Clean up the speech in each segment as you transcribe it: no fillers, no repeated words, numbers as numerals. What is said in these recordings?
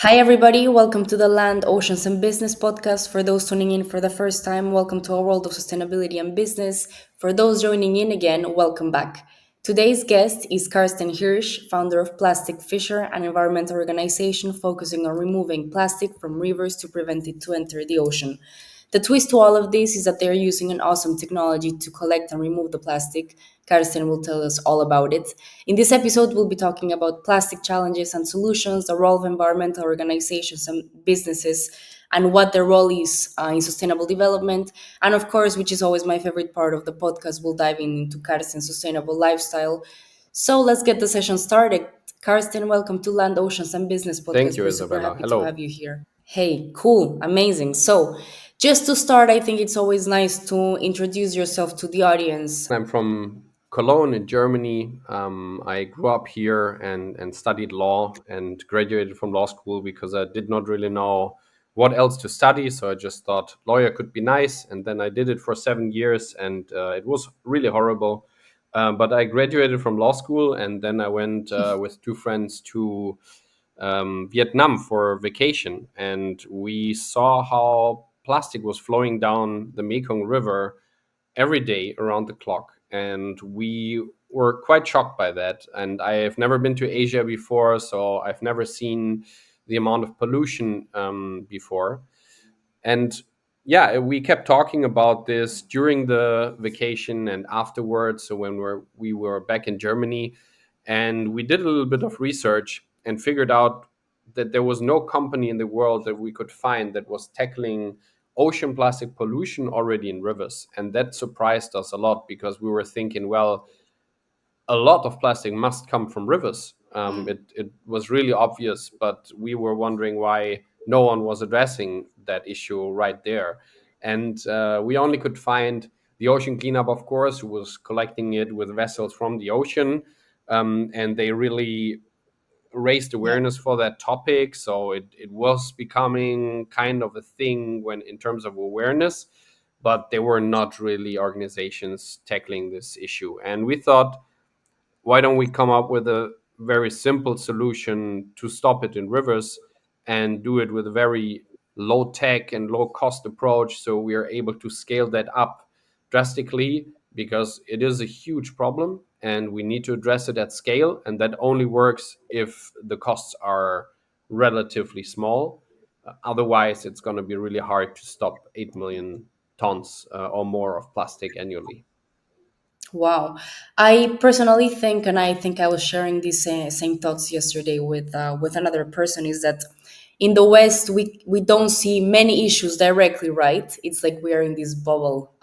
Hi, everybody. Welcome to the Land, Oceans, and Business podcast. For those tuning in for the first time, welcome to our world of sustainability and business. For those joining in again, welcome back. Today's guest is Karsten Hirsch, founder of Plastic Fischer, an environmental organization focusing on removing plastic from rivers to prevent it to enter the ocean. The twist to all of this is that they're using an awesome technology to collect and remove the plastic. Karsten will tell us all about it. In this episode, we'll be talking about plastic challenges and solutions, the role of environmental organizations and businesses, and what their role is in sustainable development. And of course, which is always my favorite part of the podcast, we'll dive into Karsten's sustainable lifestyle. So let's get the session started. Karsten, welcome to Land, Oceans, and Business Thank podcast. you, We're super Isabella. happy to have Hello. you here. Hey, cool, amazing. So, just to start, I think it's always nice to introduce yourself to the audience. I'm from Cologne in Germany. I grew up here and studied law and graduated from law school because I did not really know what else to study. So I just thought lawyer could be nice. And then I did it for 7 years and it was really horrible. But I graduated from law school and then I went with two friends to Vietnam for vacation. And we saw how plastic was flowing down the Mekong River every day around the clock. And we were quite shocked by that. And I have never been to Asia before, so I've never seen the amount of pollution before. And yeah, we kept talking about this during the vacation and afterwards. So when we were back in Germany, and we did a little bit of research and figured out that there was no company in the world that we could find that was tackling ocean plastic pollution already in rivers. And that surprised us a lot because we were thinking, well, a lot of plastic must come from rivers. It was really obvious, but we were wondering why no one was addressing that issue right there. And we only could find the ocean cleanup, of course, who was collecting it with vessels from the ocean. And they really raised Yeah. awareness for that topic. So it was becoming kind of a thing when in terms of awareness, but there were not really organizations tackling this issue. And we thought, why don't we come up with a very simple solution to stop it in rivers and do it with a very low tech and low cost approach so we are able to scale that up drastically because it is a huge problem and we need to address it at scale, and that only works if the costs are relatively small. Otherwise it's going to be really hard to stop 8 million tons or more of plastic annually. Wow. I personally think, and I think I was sharing these same thoughts yesterday with another person, is that in the West we don't see many issues directly, right? It's like we are in this bubble,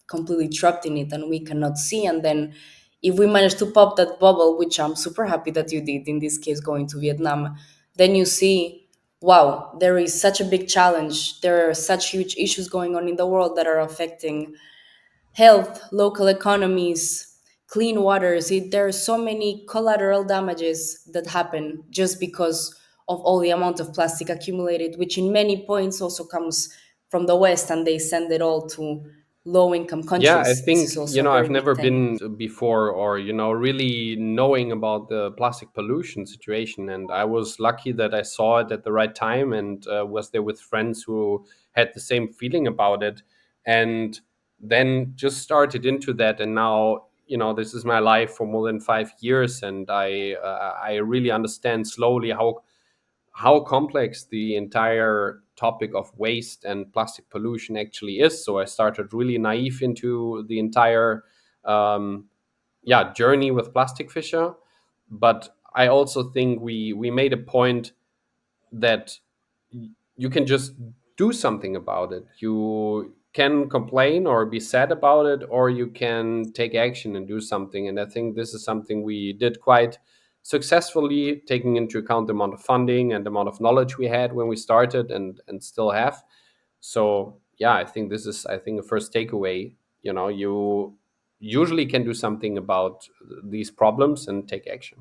completely trapped in it, and we cannot see. And then if we manage to pop that bubble, which I'm super happy that you did in this case, going to Vietnam, then you see, wow, there is such a big challenge. There are such huge issues going on in the world that are affecting health, local economies, clean waters. There are so many collateral damages that happen just because of all the amount of plastic accumulated, which in many points also comes from the West, and they send it all to low income Yeah, I countries. This is think, also a I've very big never thing. been before or, really knowing about the plastic pollution situation. And I was lucky that I saw it at the right time and was there with friends who had the same feeling about it. And then just started into that. And now, this is my life for more than 5 years. And I really understand slowly how complex the entire topic of waste and plastic pollution actually is. So I started really naive into the entire journey with Plastic Fisher, but I also think we made a point that you can just do something about it. You can complain or be sad about it, or you can take action and do something. And I think this is something we did quite successfully, taking into account the amount of funding and the amount of knowledge we had when we started and still have. So yeah, I think this is, I think, a first takeaway. You usually can do something about these problems and take action.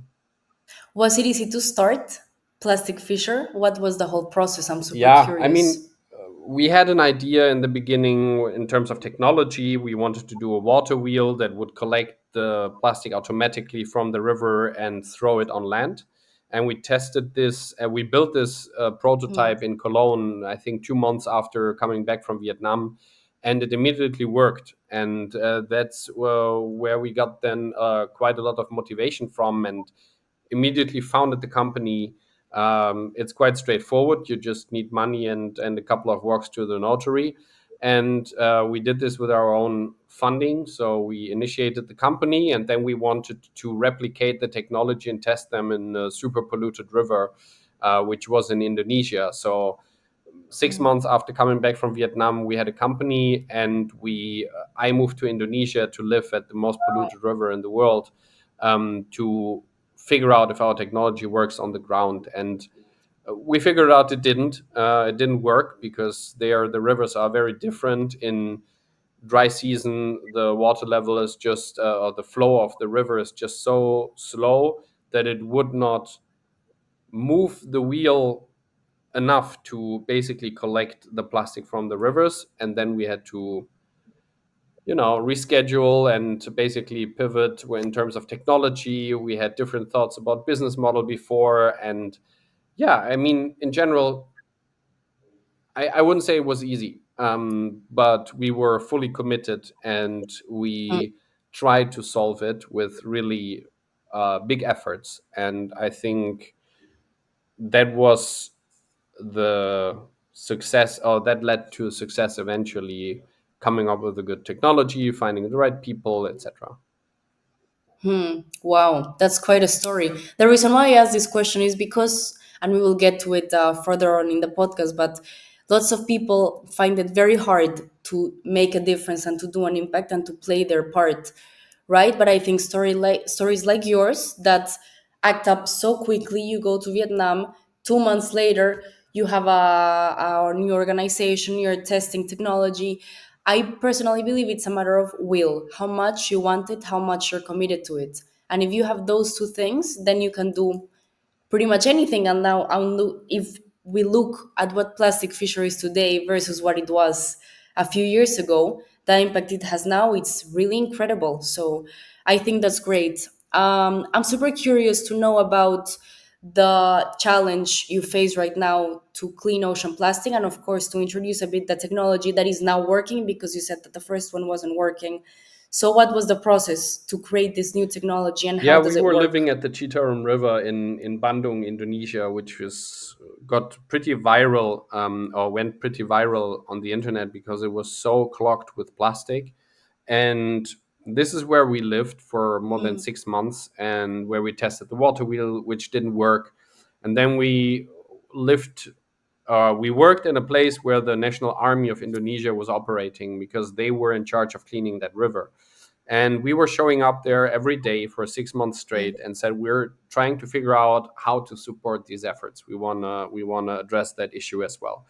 Was it easy to start Plastic Fisher? What was the whole process? I'm super Yeah, I mean, curious. we had an idea in the beginning in terms of technology. We wanted to do a water wheel that would collect the plastic automatically from the river and throw it on land. and we tested this. And we built this Mm. prototype in Cologne, I think 2 months after coming back from Vietnam, and it immediately worked. And that's where we got then quite a lot of motivation from, and immediately founded the company. It's quite straightforward. You just need money and a couple of walks to the notary. And we did this with our own funding. So we initiated the company, and then we wanted to replicate the technology and test them in a super polluted river, which was in Indonesia. So 6 months after coming back from Vietnam, we had a company, and we I moved to Indonesia to live at the most polluted river in the world, to figure out if our technology works on the ground. And we figured out it didn't. It didn't work because there the rivers are very different. In dry season, the water level is just or the flow of the river is just so slow that it would not move the wheel enough to basically collect the plastic from the rivers. And then we had to reschedule and to basically pivot in terms of technology. We had different thoughts about business model before. And yeah, I mean, in general, I wouldn't say it was easy, but we were fully committed, and Mm. we tried to solve it with really big efforts. And I think that was the success, or that led to success eventually, coming up with a good technology, finding the right people, etc. Hmm. Wow, that's quite a story. The reason why I asked this question is because, and we will get to it further on in the podcast, but lots of people find it very hard to make a difference and to do an impact and to play their part, right? But I think stories like yours that act up so quickly. You go to Vietnam, 2 months later, you have a new organization. You're testing technology. I personally believe it's a matter of will, how much you want it, how much you're committed to it. And if you have those two things, then you can do pretty much anything. And now, if we look at what Plastic Fisher is today versus what it was a few years ago, the impact it has now, it's really incredible. So I think that's great. I'm super curious to know about the challenge you face right now to clean ocean plastic, and of course to introduce a bit the technology that is now working, because you said that the first one wasn't working. So what was the process to create this new technology, and Yeah, how we does it were work? living at the Citarum River in Bandung, Indonesia, which was got pretty viral, or went pretty viral on the internet because it was so clogged with plastic. And this is where we lived for more than 6 months, and where we tested the water wheel, which didn't work. And then lived we worked in a place where the National Army of Indonesia was operating, because they were in charge of cleaning that river. And we were showing up there every day for 6 months straight, and said we're trying to figure out how to support these efforts. We wanna address that issue as well.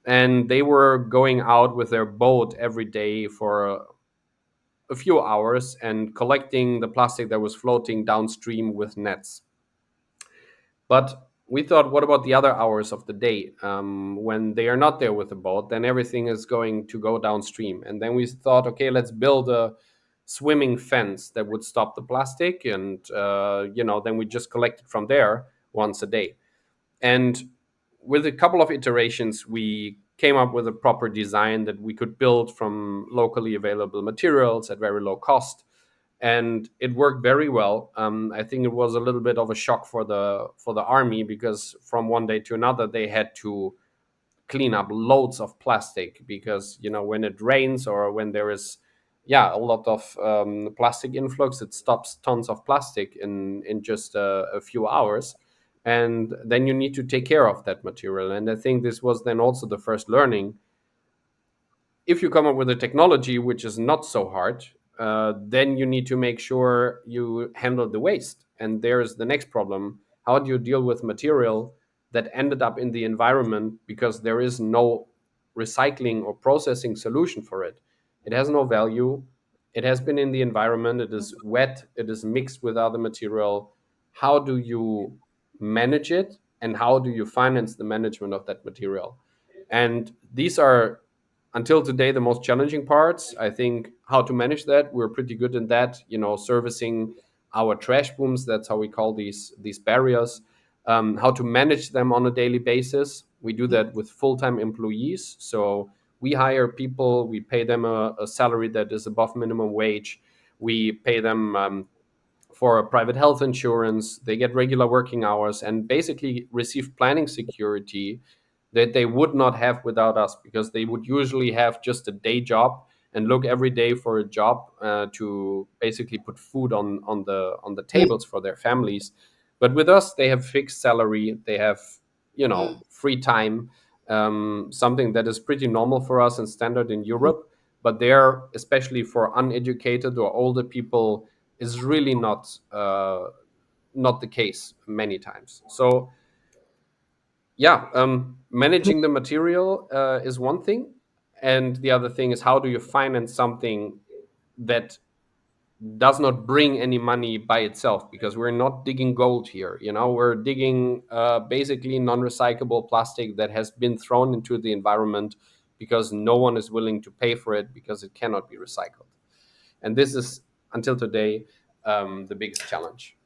And they were going out with their boat every day for a few hours and collecting the plastic that was floating downstream with nets. But we thought, what about the other hours of the day, when they are not there with the boat? Then everything is going to go downstream. And then we thought, okay, let's build a swimming fence that would stop the plastic, and then we just collect it from there once a day. And with a couple of iterations, we came up with a proper design that we could build from locally available materials at very low cost, and it worked very well. I think it was a little bit of a shock for the army, because from one day to another they had to clean up loads of plastic, because when it rains, or when there is a lot of plastic influx, it stops tons of plastic in just a few hours. And then you need to take care of that material. And I think this was then also the first learning: if you come up with a technology which is not so hard, then you need to make sure you handle the waste. And there's the next problem: how do you deal with material that ended up in the environment because there is no recycling or processing solution for it? It has no value. It has been in the environment. It is wet. It is mixed with other material. How do you manage it? And how do you finance the management of that material? And these are, until today, the most challenging parts. I think how to manage that, we're pretty good in that, servicing our trash booms. That's how we call these barriers. How to manage them on a daily basis. We do that with full-time employees. So we hire people, we pay them a salary that is above minimum wage. We pay them for a private health insurance. They get regular working hours and basically receive planning security that they would not have without us, because they would usually have just a day job and look every day for a job to basically put food on the tables for their families. But with us, they have fixed salary, they have free time, something that is pretty normal for us and standard in Europe. But there, especially for uneducated or older people, is really not the case many times. So yeah, managing the material is one thing, and the other thing is how do you finance something that does not bring any money by itself, because we're not digging gold here. We're digging basically non-recyclable plastic that has been thrown into the environment because no one is willing to pay for it because it cannot be recycled. And this is, until today, the biggest challenge.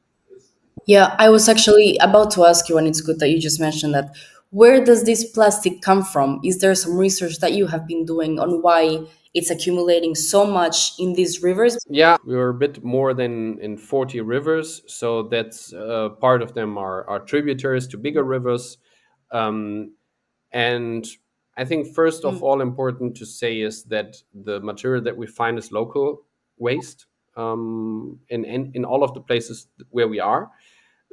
Yeah, I was actually about to ask you, and it's good that you just mentioned that. Where does this plastic come from? Is there some research that you have been doing on why it's accumulating so much in these rivers? Yeah, we were a bit more than in 40 rivers, so that's part of them are tributaries to bigger rivers. Um, and I think first of all important to say is that the material that we find is local waste, in all of the places where we are.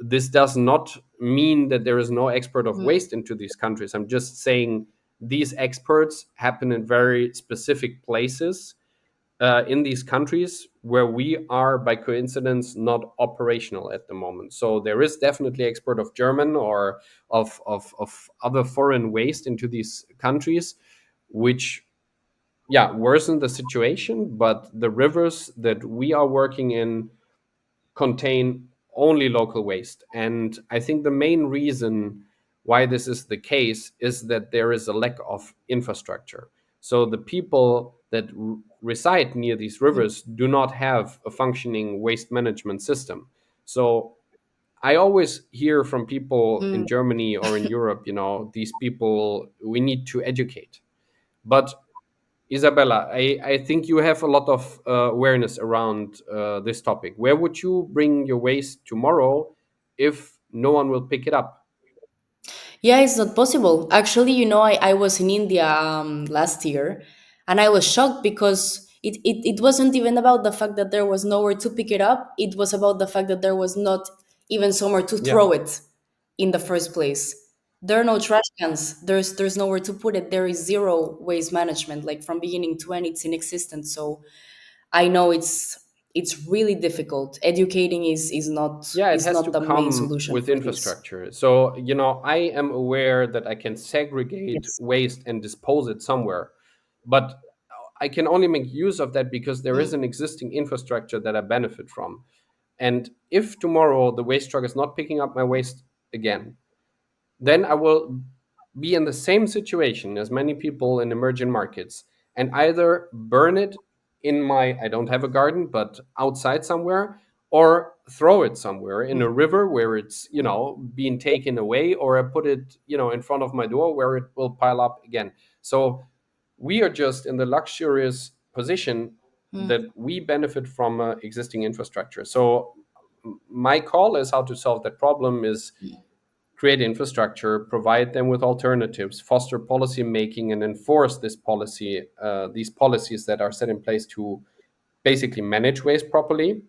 This does not mean that there is no export of waste into these countries. I'm just saying these exports happen in very specific places in these countries where we are, by coincidence, not operational at the moment. So there is definitely export of German or of other foreign waste into these countries, which, yeah, worsen the situation. But the rivers that we are working in contain only local waste. And I think the main reason why this is the case is that there is a lack of infrastructure. So the people that reside near these rivers do not have a functioning waste management system. So I always hear from people in Germany or in Europe, these people we need to educate. But Isabella, I think you have a lot of awareness around this topic. Where would you bring your waste tomorrow if no one will pick it up? Yeah, it's not possible. Actually, I was in India last year, and I was shocked because it wasn't even about the fact that there was nowhere to pick it up. It was about the fact that there was not even somewhere to Yeah. throw it in the first place. There are no trash cans. There's nowhere to put it. There is zero waste management, like from beginning to end, it's inexistent. So I know it's really difficult. Educating is not Yeah, it is has not to the main come solution with for this. infrastructure. So, I am aware that I can segregate Yes. waste and dispose it somewhere. But I can only make use of that because there is an existing infrastructure that I benefit from. And if tomorrow the waste truck is not picking up my waste again, then I will be in the same situation as many people in emerging markets and either burn it in my, I don't have a garden, but outside somewhere, or throw it somewhere in a river where it's, being taken away, or I put it, in front of my door where it will pile up again. So we are just in the luxurious position that we benefit from existing infrastructure. So my call is how to solve that problem is create infrastructure, provide them with alternatives, foster policy making, and enforce these policies that are set in place to basically manage waste properly,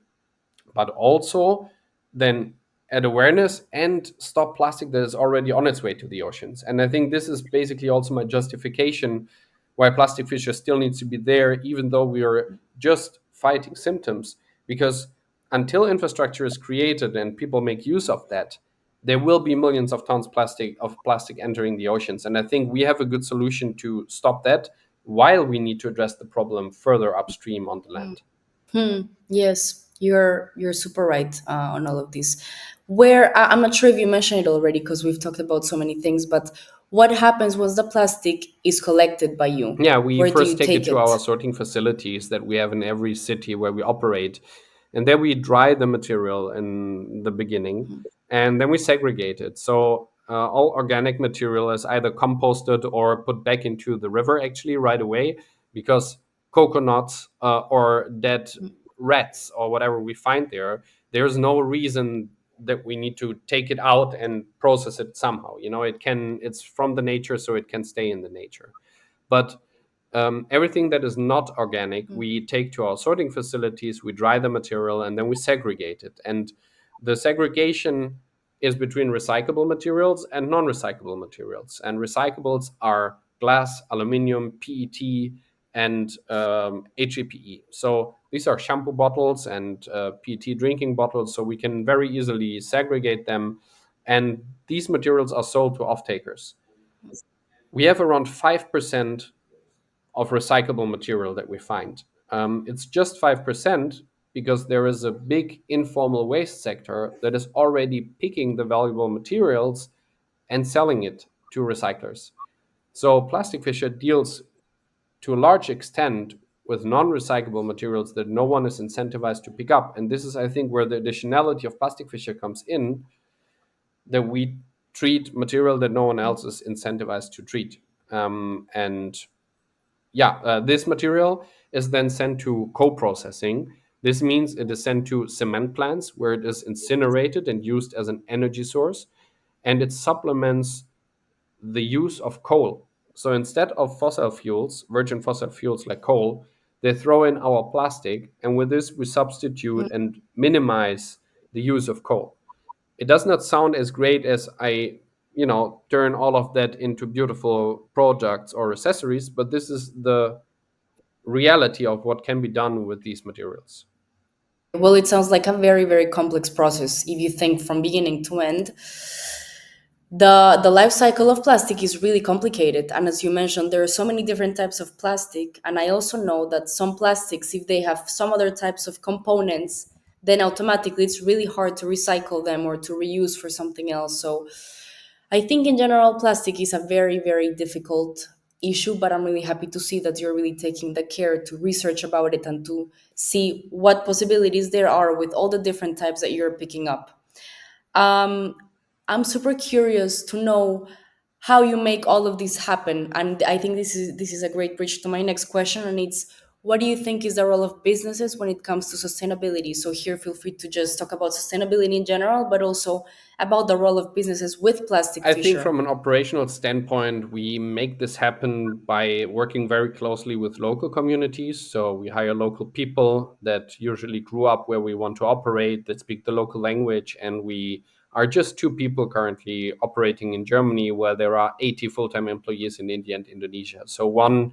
but also then add awareness and stop plastic that is already on its way to the oceans. And I think this is basically also my justification why Plastic Fischer still needs to be there, even though we are just fighting symptoms. Because until infrastructure is created and people make use of that, there will be millions of tons of plastic entering the oceans. And I think we have a good solution to stop that while we need to address the problem further upstream on the land. Yes, you're super right on all of this. Where I'm not sure if you mentioned it already because we've talked about so many things, but what happens once the plastic is collected by you? Yeah, we Where do you first take it take to it? our sorting facilities that we have in every city where we operate. and then we dry the material in the beginning, and then we segregate it. So all organic material is either composted or put back into the river actually right away, because coconuts or dead rats or whatever we find there, there's no reason that we need to take it out and process it somehow. It's from the nature, so it can stay in the nature. But everything that is not organic, we take to our sorting facilities, we dry the material, and then we segregate it. And the segregation is between recyclable materials and non recyclable materials. And recyclables are glass, aluminium, PET, and HEPE. So these are shampoo bottles and PET drinking bottles. So we can very easily segregate them. And these materials are sold to off takers. We have around 5% of recyclable material that we find. It's just 5% because there is a big informal waste sector that is already picking the valuable materials and selling it to recyclers. So Plastic Fischer deals to a large extent with non-recyclable materials that no one is incentivized to pick up. And this is, I think, where the additionality of Plastic Fischer comes in, that we treat material that no one else is incentivized to treat. And yeah, this material is then sent to co-processing. This means it is sent to cement plants where it is incinerated and used as an energy source, and it supplements the use of coal. So instead of fossil fuels, virgin fossil fuels like coal, they throw in our plastic, and with this we substitute and minimize the use of coal. It does not sound as great as I turn all of that into beautiful products or accessories, but this is the reality of what can be done with these materials. Well, it sounds like a very, very complex process if you think from beginning to end. The life cycle of plastic is really complicated, and as you mentioned, there are so many different types of plastic. And I also know that some plastics, if they have some other types of components, then automatically it's really hard to recycle them or to reuse for something else. So I think in general, plastic is a very, very difficult issue, but I'm really happy to see that you're really taking the care to research about it and to see what possibilities there are with all the different types that you're picking up. um, I'm super curious to know how you make all of this happen, and I think this is a great bridge to my next question, and it's, what do you think is the role of businesses when it comes to sustainability? So here, feel free to just talk about sustainability in general, but also about the role of businesses with Plastic I think Fisher. from an operational standpoint, we make this happen by working very closely with local communities. So we hire local people that usually grew up where we want to operate, that speak the local language. And we are just two people currently operating in Germany, where there are 80 full time employees in India and Indonesia. So one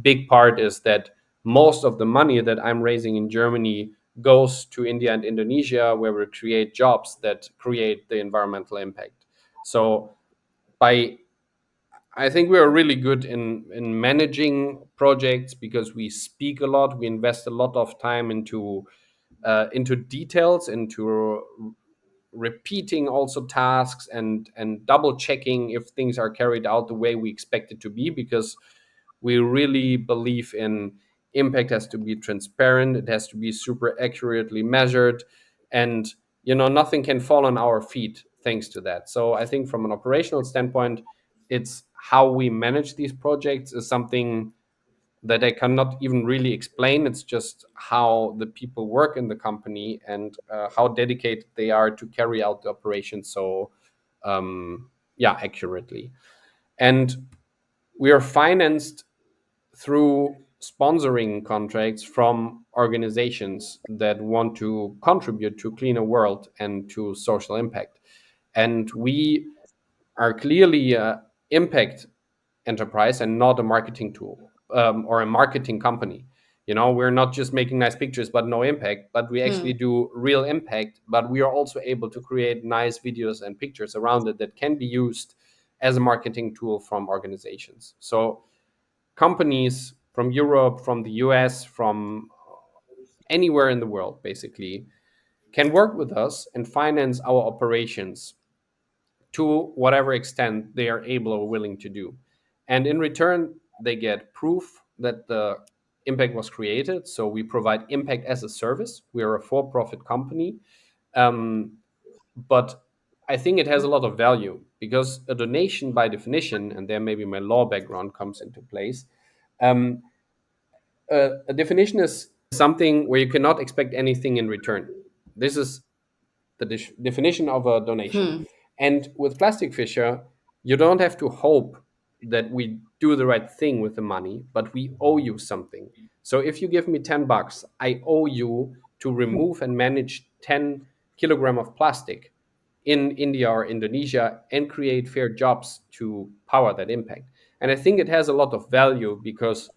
big part is that most of the money that I'm raising in Germany goes to India and Indonesia, where we create jobs that create the environmental impact. So by I think we are really good in managing projects because we speak a lot, we invest a lot of time into details, into repeating also tasks and double checking if things are carried out the way we expect it to be, because we really believe in impact has to be transparent, it has to be super accurately measured, and nothing can fall on our feet thanks to that. So I think from an operational standpoint, it's how we manage these projects is something that I cannot even really explain. It's just how the people work in the company and how dedicated they are to carry out the operation so yeah, accurately. And we are financed through sponsoring contracts from organizations that want to contribute to a cleaner world and to social impact. And we are clearly a impact enterprise and not a marketing tool or a marketing company. We're not just making nice pictures but no impact, but we actually do real impact. But we are also able to create nice videos and pictures around it that can be used as a marketing tool from organizations. So companies from Europe, from the US, from anywhere in the world, basically, can work with us and finance our operations to whatever extent they are able or willing to do. And in return, they get proof that the impact was created. So we provide impact as a service. We are a for-profit company. Um, but I think it has a lot of value because a donation, by definition, and there maybe my law background comes into place. Um, a definition is something where you cannot expect anything in return. This is the definition of a donation. And with Plastic Fisher, you don't have to hope that we do the right thing with the money, but we owe you something. So if you give me $10, I owe you to remove and manage 10 kilogram of plastic in India or Indonesia and create fair jobs to power that impact. And I think it has a lot of value because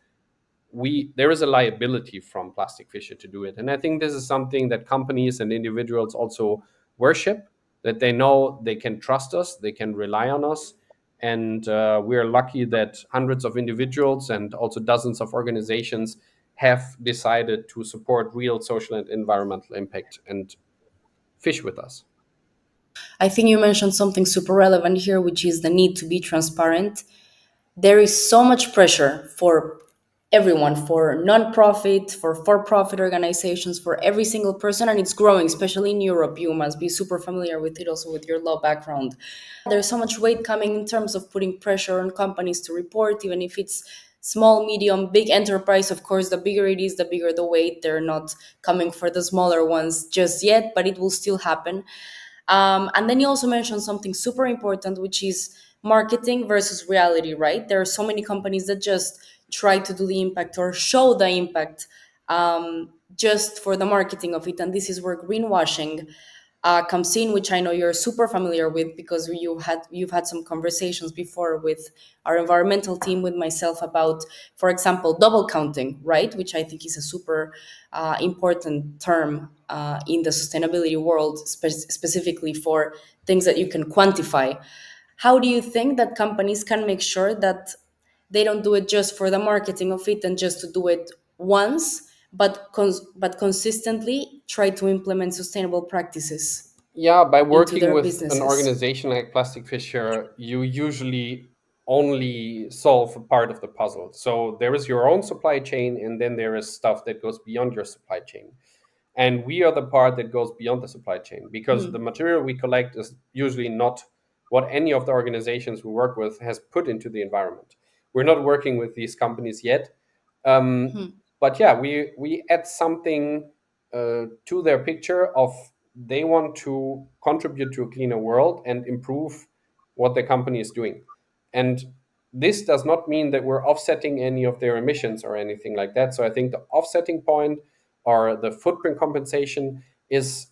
we there is a liability from Plastic Fisher to do it. And I think this is something that companies and individuals also worship, that they know they can trust us, they can rely on us. And we are lucky that hundreds of individuals and also dozens of organizations have decided to support real social and environmental impact and fish with us. I think you mentioned something super relevant here, which is the need to be transparent. There is so much pressure for everyone, for non-profit, for-profit organizations, for every single person, and it's growing, especially in Europe. You must be super familiar with it also with your law background. There's so much weight coming in terms of putting pressure on companies to report, even if it's small, medium, big enterprise. Of course, the bigger it is, the bigger the weight. They're not coming for the smaller ones just yet, but it will still happen. And then you also mentioned something super important, which is marketing versus reality, right? There are so many companies that just try to do the impact or show the impact just for the marketing of it. And this is where greenwashing comes in, which I know you're super familiar with because you've had some conversations before with our environmental team, with myself about, for example, double counting, right? Which I think is a super important term in the sustainability world, specifically for things that you can quantify. How do you think that companies can make sure that they don't do it just for the marketing of it and just to do it once, but but consistently try to implement sustainable practices Yeah, by into working their with an businesses? organization like Plastic Fisher, you usually only solve a part of the puzzle. So there is your own supply chain, and then there is stuff that goes beyond your supply chain. And we are the part that goes beyond the supply chain because the material we collect is usually not what any of the organizations we work with has put into the environment. We're not working with these companies yet, um, but yeah, we add something to their picture of they want to contribute to a cleaner world and improve what the company is doing. And this does not mean that we're offsetting any of their emissions or anything like that. So I think the offsetting point or the footprint compensation is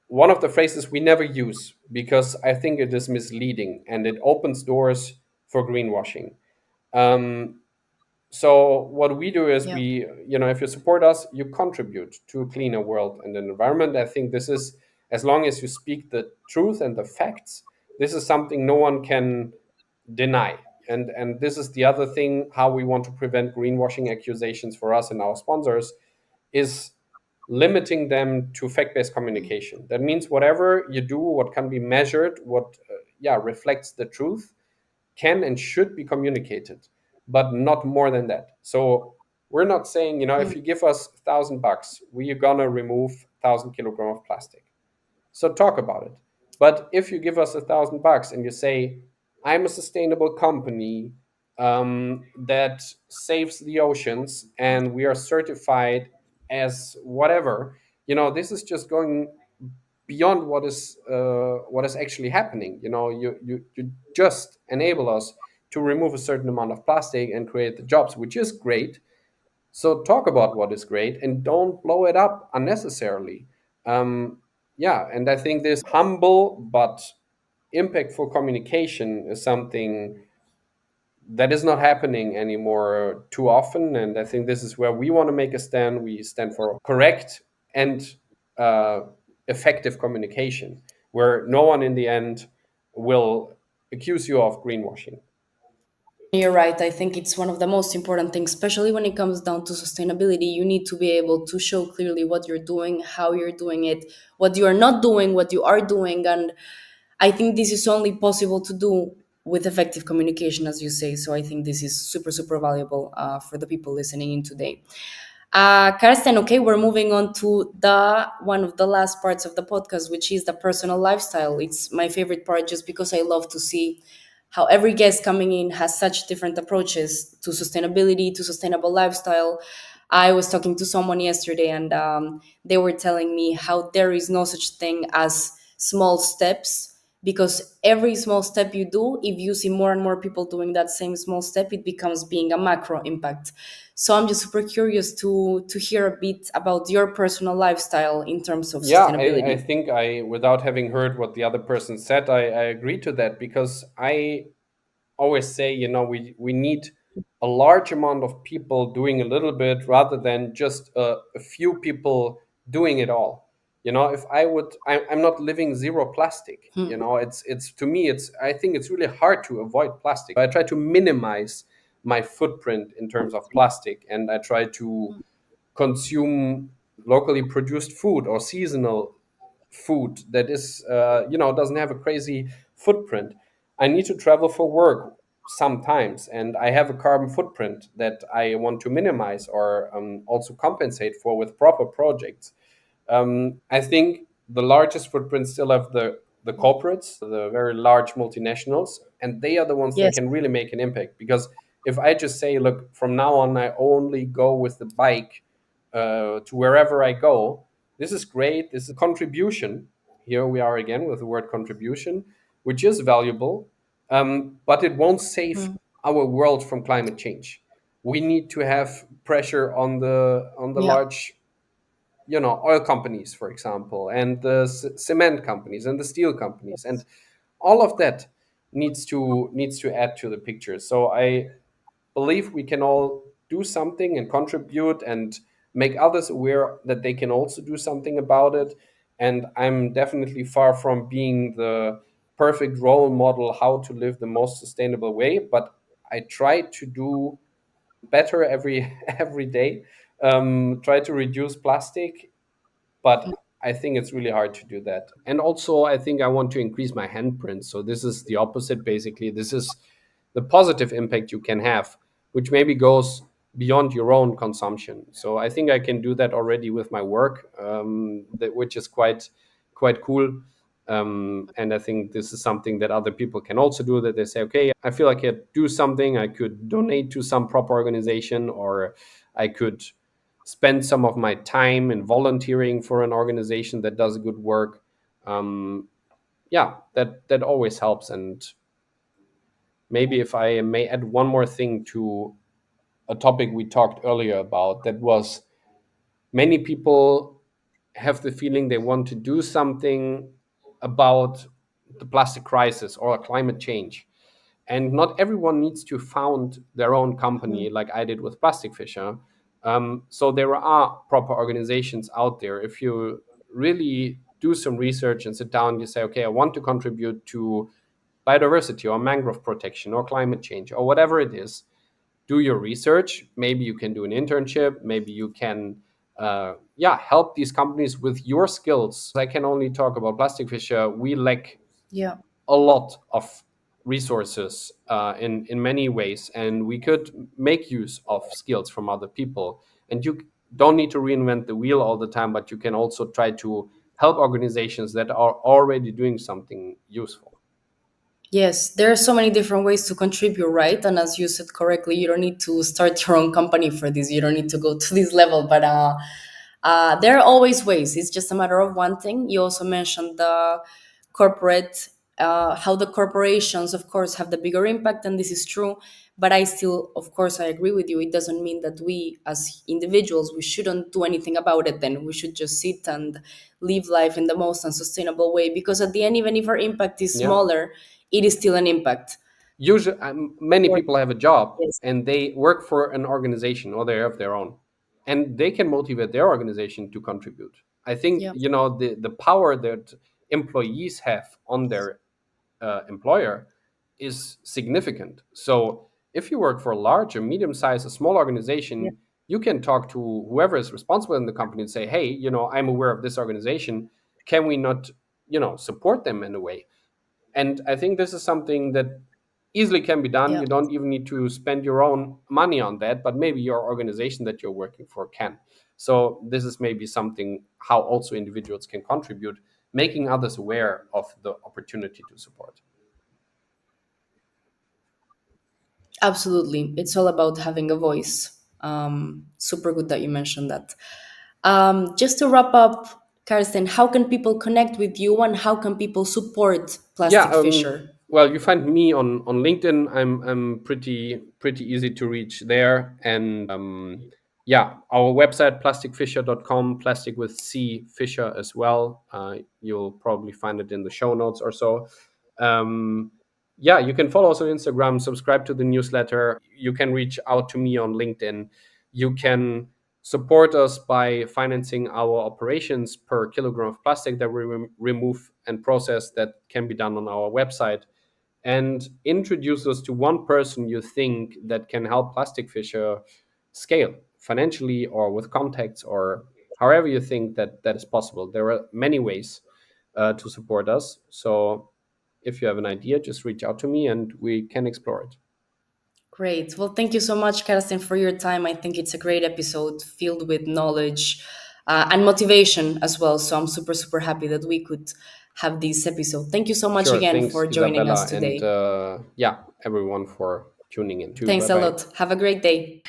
one of the phrases we never use because I think it is misleading and it opens doors for greenwashing. Um, so what we do is Yeah. if you support us, you contribute to a cleaner world and an environment. I think this is, as long as you speak the truth and the facts, this is something no one can deny. And this is the other thing, how we want to prevent greenwashing accusations for us and our sponsors is limiting them to fact-based communication. That means whatever you do, what can be measured, what reflects the truth, can and should be communicated, but not more than that. So we're not saying, if you give us $1,000, we're gonna remove 1,000 kilogram of plastic. So talk about it. But if you give us $1,000 and you say, I'm a sustainable company that saves the oceans and we are certified as whatever, this is just going beyond what is actually happening. You just enable us to remove a certain amount of plastic and create the jobs, which is great. So talk about what is great and don't blow it up unnecessarily. Yeah, and I think this humble but impactful communication is something that is not happening anymore too often. And I think this is where we want to make a stand. We stand for correct and uh, effective communication, where no one in the end will accuse you of greenwashing. You're right. I think it's one of the most important things, especially when it comes down to sustainability. You need to be able to show clearly what you're doing, how you're doing it, what you are not doing, what you are doing. And I think this is only possible to do with effective communication, as you say. So I think this is super, super valuable for the people listening in today. Karsten, okay, we're moving on to the one of the last parts of the podcast, which is the personal lifestyle. It's my favorite part just because I love to see how every guest coming in has such different approaches to sustainability, to sustainable lifestyle. I was talking to someone yesterday, and they were telling me how there is no such thing as small steps, because every small step you do, if you see more and more people doing that same small step, it becomes being a macro impact. So I'm just super curious to hear a bit about your personal lifestyle in terms of Yeah, I sustainability. think without having heard what the other person said, I agree to that because I always say, we need a large amount of people doing a little bit rather than just a few people doing it all. If I'm not living zero plastic. It's to me, I think it's really hard to avoid plastic. I try to minimize my footprint in terms of plastic, and I try to consume locally produced food or seasonal food that is doesn't have a crazy footprint. I need to travel for work sometimes, and I have a carbon footprint that I want to minimize or also compensate for with proper projects. I think the largest footprint still have the corporates, the very large multinationals, and they are the ones that Yes. can really make an impact. Because if I just say, look, from now on, I only go with the bike to wherever I go, this is great. This is a contribution. Here we are again with the word contribution, which is valuable, but it won't save our world from climate change. We need to have pressure on the Yeah. large oil companies, for example, and the cement companies and the steel companies, and all of that needs to add to the picture. So I believe we can all do something and contribute and make others aware that they can also do something about it. And I'm definitely far from being the perfect role model how to live the most sustainable way, but I try to do better every every day. Try to reduce plastic, but I think it's really hard to do that. And also, I think I want to increase my handprint. So this is the opposite, basically. This is the positive impact you can have, which maybe goes beyond your own consumption. So I think I can do that already with my work, which is quite cool. And I think this is something that other people can also do. That they say, okay, I feel I could do something. I could donate to some proper organization, or I could spend some of my time in volunteering for an organization that does good work. Um, yeah, that always helps. And maybe if I may add one more thing to a topic we talked earlier about, that was many people have the feeling they want to do something about the plastic crisis or climate change. And not everyone needs to found their own company like I did with Plastic Fischer. So there are proper organizations out there. If you really do some research and sit down, you say, okay, I want to contribute to biodiversity or mangrove protection or climate change or whatever it is. Do your research. Maybe you can do an internship. Maybe you can, help these companies with your skills. I can only talk about Plastic Fischer. We lack Yeah. a lot of resources in many ways, and we could make use of skills from other people. And you don't need to reinvent the wheel all the time, but you can also try to help organizations that are already doing something useful. Yes, there are so many different ways to contribute, right? And as you said correctly, you don't need to start your own company for this. You don't need to go to this level, but there are always ways. It's just a matter of wanting. You also mentioned the corporate, how the corporations, of course, have the bigger impact, and this is true. But I still, of course, I agree with you. It doesn't mean that we, as individuals, we shouldn't do anything about it. Then we should just sit and live life in the most unsustainable way. Because at the end, even if our impact is Yeah. smaller, it is still an impact. Usually, many Or- people have a job Yes. and they work for an organization or they have their own, and they can motivate their organization to contribute. I think Yeah. the power that employees have on their employer is significant. So if you work for a large or medium sized, a small Yeah. organization, you can talk to whoever is responsible in the company and say, hey, I'm aware of this organization. Can we not, support them in a way? And I think this is something that easily can be done. Yeah. You don't even need to spend your own money on that, but maybe your organization that you're working for can. So this is maybe something how also individuals can contribute, making others aware of the opportunity to support. Absolutely. It's all about having a voice. Super good that you mentioned that. Just to wrap up, Karsten, how can people connect with you and how can people support Yeah, Plastic Fisher? well, you find me on LinkedIn. I'm pretty easy to reach there. And yeah, our website plasticfisher.com, plastic with C Fisher as well. You'll probably find it in the show notes or so. um, yeah, you can follow us on Instagram, subscribe to the newsletter. You can reach out to me on LinkedIn. You can support us by financing our operations per kilogram of plastic that we remove and process. That can be done on our website. And introduce us to one person you think that can help Plastic Fisher scale financially or with contacts, or however you think that that is possible. There are many ways to support us. So if you have an idea, just reach out to me and we can explore it. Great. Well, thank you so much, Karsten, for your time. I think it's a great episode filled with knowledge and motivation as well. So I'm super, super happy that we could have this episode. Thank you so much Sure. again Thanks, for joining us Isabella. And today. yeah, everyone for tuning in too. Bye Thanks a bye. lot. Have a great day.